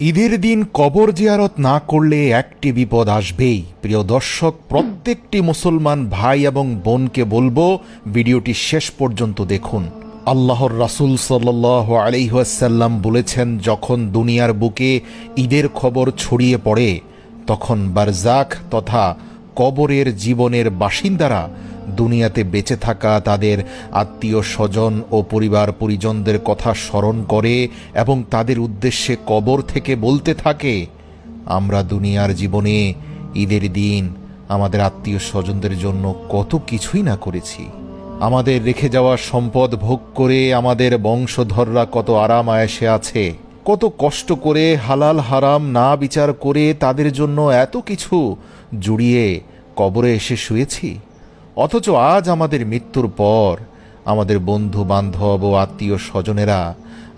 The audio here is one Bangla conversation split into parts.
ঈদের দিন কবর জিয়ারত না করলে একটি বিপদ আসবেই। প্রিয় দর্শক, প্রত্যেকটি মুসলমান ভাই এবং বোনকে বলবো ভিডিওটি শেষ পর্যন্ত দেখুন। আল্লাহর রাসূল সাল্লাল্লাহু আলাইহি ওয়াসাল্লাম বলেছেন, যখন দুনিয়ার বুকে ঈদের খবর ছড়িয়ে পড়ে তখন বারজাখ তথা কবরের জীবনের বাসিন্দারা দুনিয়াতে বেঁচে থাকা তাদের আত্মীয় স্বজন ও পরিবার পরিজনদের কথা স্মরণ করে এবং তাদের উদ্দেশ্যে কবর থেকে বলতে থাকে, আমরা দুনিয়ার জীবনে ঈদের দিন আমাদের আত্মীয় স্বজনদের জন্য কত কিছুই না করেছি। আমাদের রেখে যাওয়া সম্পদ ভোগ করে আমাদের বংশধররা কত আরাম আয়েশে আছে, কত কষ্ট করে হালাল হারাম না বিচার করে তাদের জন্য এত কিছু জুড়িয়ে কবরে এসে শুয়েছি। অথচ আজ আমাদের মৃত্যুর পর আমাদের বন্ধু বান্ধব ও আত্মীয় স্বজনেরা,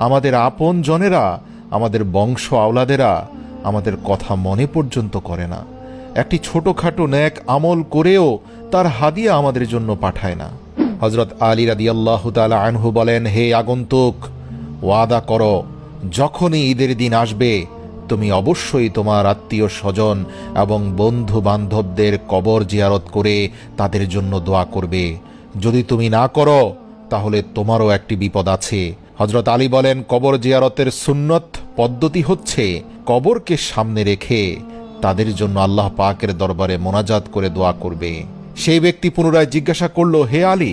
আমাদের আপন জনেরা, আমাদের বংশ আওলাদেরা আমাদের কথা মনে পর্যন্ত করে না। একটি ছোটখাটো নেক আমল করেও তার হাদিয়া আমাদের জন্য পাঠায় না। হযরত আলী রাদিয়াল্লাহু তাআলা আনহু বলেন, হে আগন্তুক, ওয়াদা করো যখনই ঈদের দিন আসবে তুমি অবশ্যই তোমার আত্মীয় স্বজন এবং বন্ধু বান্ধবদের কবর জিয়ারত করে তাদের জন্য দোয়া করবে। যদি তুমি না করো তাহলে তোমারও একটি বিপদ আছে। হযরত আলী বলেন, কবর জিয়ারতের সুন্নত পদ্ধতি হচ্ছে কবরকে সামনে রেখে তাদের জন্য আল্লাহ পাকের দরবারে মোনাজাত করে দোয়া করবে। সেই ব্যক্তি পুনরায় জিজ্ঞাসা করল, হে আলী,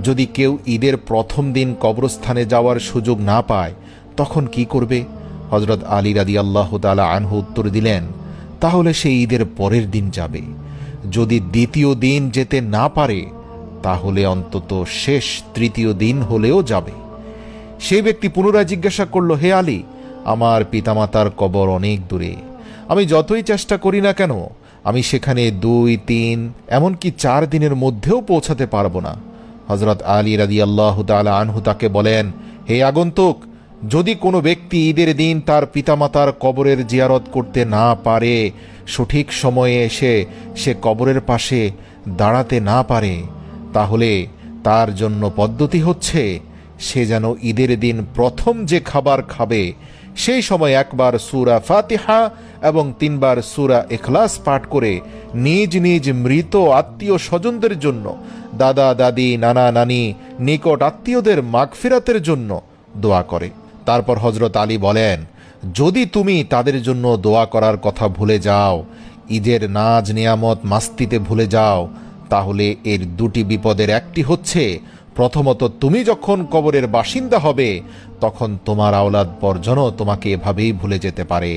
যদি কেউ ঈদের প্রথম দিন কবরস্থানে যাওয়ার সুযোগ না পায় তখন কি করবে? হযরত আলী রাদিয়াল্লাহু তাআলা আনহু উত্তর দিলেন, তাহলে সে ঈদের পরের দিন যাবে। যদি দ্বিতীয় দিন যেতে না পারে তাহলে অন্তত শেষ তৃতীয় দিন হলেও যাবে। সেই ব্যক্তি পুনরায় জিজ্ঞাসা করল, হে আলী, আমার পিতামাতার কবর অনেক দূরে, আমি যতই চেষ্টা করি না কেন আমি সেখানে 2, 3 এমনকি 4 দিনের মধ্যেও পৌঁছাতে পারবো না। হযরত আলী রাদিয়াল্লাহু তাআলা আনহু তাকে বলেন, হে আগন্তুক, যদি কোনো ব্যক্তি ঈদের দিন তার পিতামাতার কবরের জিয়ারত করতে না পারে, সঠিক সময়ে এসে সে কবরের পাশে দাঁড়াতে না পারে, তাহলে তার জন্য পদ্ধতি হচ্ছে সে যেন ঈদের দিন প্রথম যে খাবার খাবে সেই সময় একবার সূরা ফাতিহা এবং 3 বার সূরা ইখলাস পাঠ করে নিজ নিজ মৃত আত্মীয় স্বজনদের জন্য, দাদা দাদি নানা নানি নিকট আত্মীয়দের মাগফিরাতের জন্য দোয়া করে। তারপর হযরত আলী বলেন, যদি তুমি তাদের জন্য দোয়া করার কথা ভুলে যাও, ঈদের নাজ নিয়ামত মাস্তিতে ভুলে যাও, তাহলে এর 2টি বিপদের একটি হচ্ছে, প্রথমত তুমি যখন কবরের বাসিন্দা হবে তখন তোমার আওলাদ পরজনও তোমাকে এভাবেই ভুলে যেতে পারে।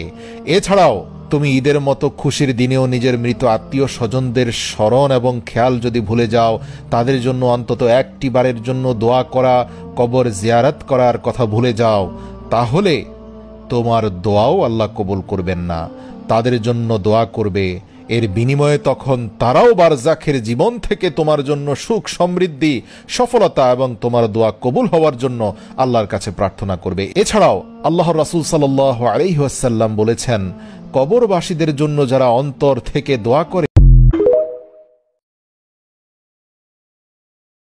এছাড়াও তুমি ঈদের মতো খুশির দিনেও নিজের মৃত আত্মীয় স্বজনদের স্মরণ এবং খেয়াল যদি ভুলে যাও, তাদের জন্য অন্তত একটি বারের জন্য দোয়া করা, কবর জিয়ারত করার কথা ভুলে যাও, তাহলে তোমার দোয়াও আল্লাহ কবুল করবেন না। তাদের জন্য দোয়া করবে, এর বিনিময়ে তখন তারাও বারজাখের জীবন থেকে তোমার জন্য সুখ সমৃদ্ধি সফলতা এবং তোমার দোয়া কবুল হওয়ার জন্য আল্লাহর কাছে প্রার্থনা করবে। এছাড়াও আল্লাহর রাসূল সাল্লাল্লাহু আলাইহি ওয়াসাল্লাম বলেছেন, কবরবাসীদের জন্য যারা অন্তর থেকে দোয়া করে